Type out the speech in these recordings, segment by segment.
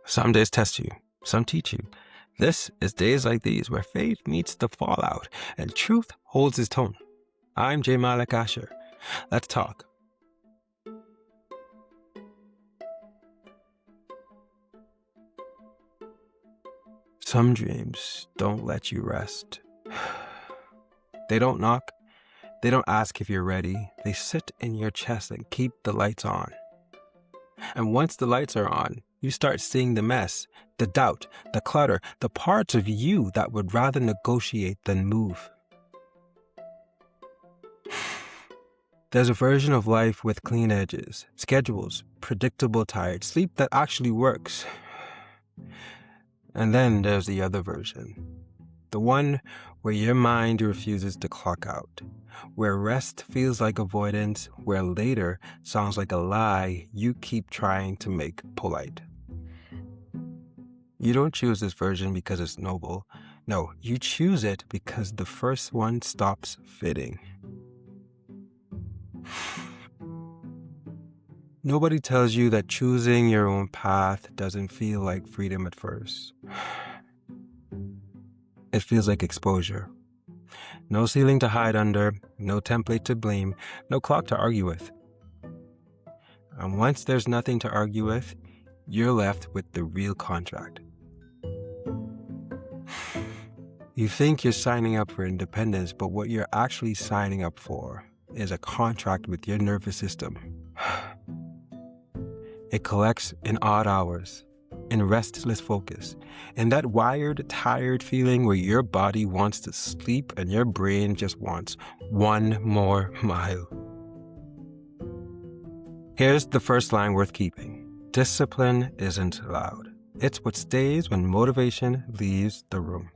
Some days test you, some teach you. This is days like these where faith meets the fallout and truth holds its tone. I'm J. Malik Asher. Let's talk. Some dreams don't let you rest. They don't knock. They don't ask if you're ready. They sit in your chest and keep the lights on. And once the lights are on, you start seeing the mess, the doubt, the clutter, the parts of you that would rather negotiate than move. There's a version of life with clean edges, schedules, predictable tired sleep that actually works. And then there's the other version. The one where your mind refuses to clock out, where rest feels like avoidance, where later sounds like a lie you keep trying to make polite. You don't choose this version because it's noble. No, you choose it because the first one stops fitting. Nobody tells you that choosing your own path doesn't feel like freedom at first. It feels like exposure. No ceiling to hide under, no template to blame, no clock to argue with. And once there's nothing to argue with, you're left with the real contract. You think you're signing up for independence, but what you're actually signing up for is a contract with your nervous system. It collects in odd hours, in restless focus, in that wired, tired feeling where your body wants to sleep and your brain just wants one more mile. Here's the first line worth keeping. Discipline isn't loud. It's what stays when motivation leaves the room.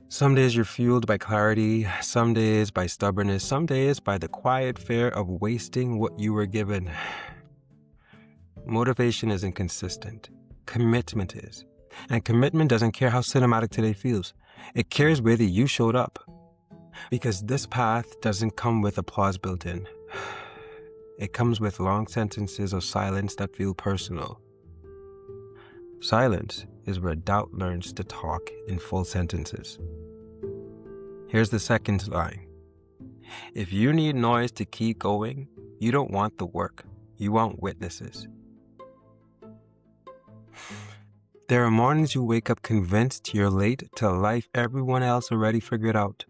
Some days you're fueled by clarity, some days by stubbornness, some days by the quiet fear of wasting what you were given. Motivation isn't consistent. Commitment is. And commitment doesn't care how cinematic today feels. It cares whether you showed up. Because this path doesn't come with applause built in. It comes with long sentences of silence that feel personal. Silence is where doubt learns to talk in full sentences. Here's the second line. If you need noise to keep going, you don't want the work. You want witnesses. There are mornings you wake up convinced you're late to a life everyone else already figured out.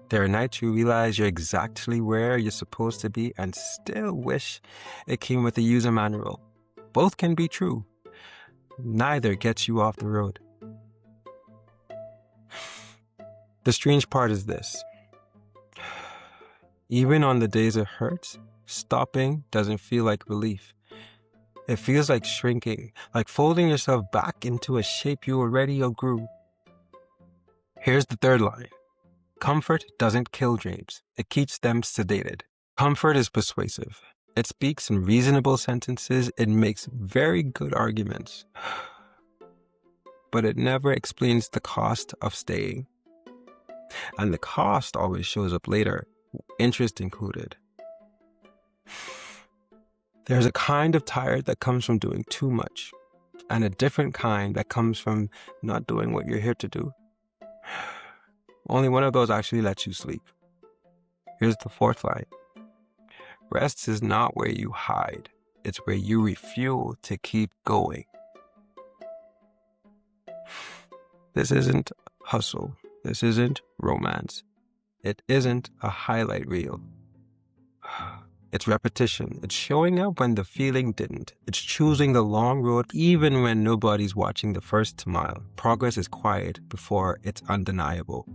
There are nights you realize you're exactly where you're supposed to be and still wish it came with a user manual. Both can be true. Neither gets you off the road. The strange part is this. Even on the days it hurts, stopping doesn't feel like relief. It feels like shrinking, like folding yourself back into a shape you already outgrew. Here's the third line. Comfort doesn't kill dreams. It keeps them sedated. Comfort is persuasive. It speaks in reasonable sentences. It makes very good arguments. But it never explains the cost of staying. And the cost always shows up later, interest included. There's a kind of tired that comes from doing too much, and a different kind that comes from not doing what you're here to do. Only one of those actually lets you sleep. Here's the fourth line. Rest is not where you hide. It's where you refuel to keep going. This isn't hustle. This isn't romance. It isn't a highlight reel. It's repetition. It's showing up when the feeling didn't. It's choosing the long road even when nobody's watching the first mile. Progress is quiet before it's undeniable.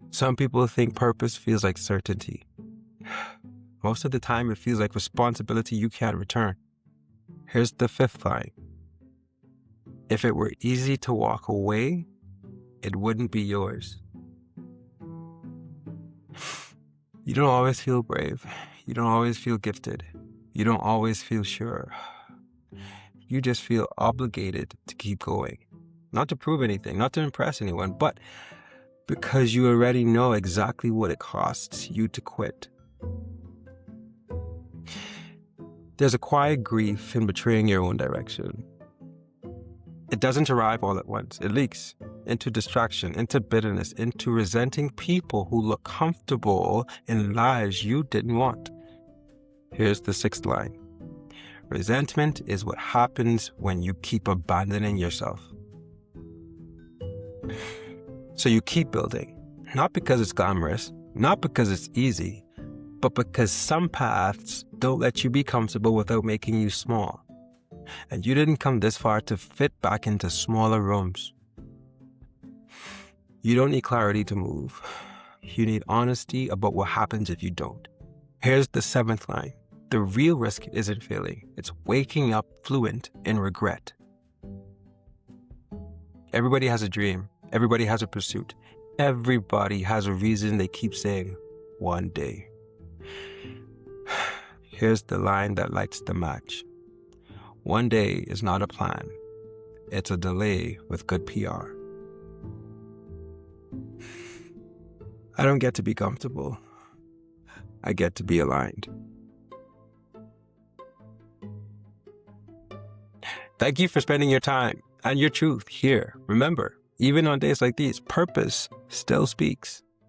Some people think purpose feels like certainty. Most of the time it feels like responsibility you can't return. Here's the fifth line. If it were easy to walk away, it wouldn't be yours. You don't always feel brave. You don't always feel gifted. You don't always feel sure. You just feel obligated to keep going. Not to prove anything, not to impress anyone, but because you already know exactly what it costs you to quit. There's a quiet grief in betraying your own direction. It doesn't arrive all at once. It leaks into distraction, into bitterness, into resenting people who look comfortable in lives you didn't want. Here's the sixth line. Resentment is what happens when you keep abandoning yourself. So you keep building, not because it's glamorous, not because it's easy, but because some paths don't let you be comfortable without making you small. And you didn't come this far to fit back into smaller rooms. You don't need clarity to move. You need honesty about what happens if you don't. Here's the seventh line. The real risk isn't failing. It's waking up fluent in regret. Everybody has a dream. Everybody has a pursuit. Everybody has a reason they keep saying, one day. Here's the line that lights the match. One day is not a plan. It's a delay with good PR. I don't get to be comfortable. I get to be aligned. Thank you for spending your time and your truth here. Remember, even on days like these, purpose still speaks.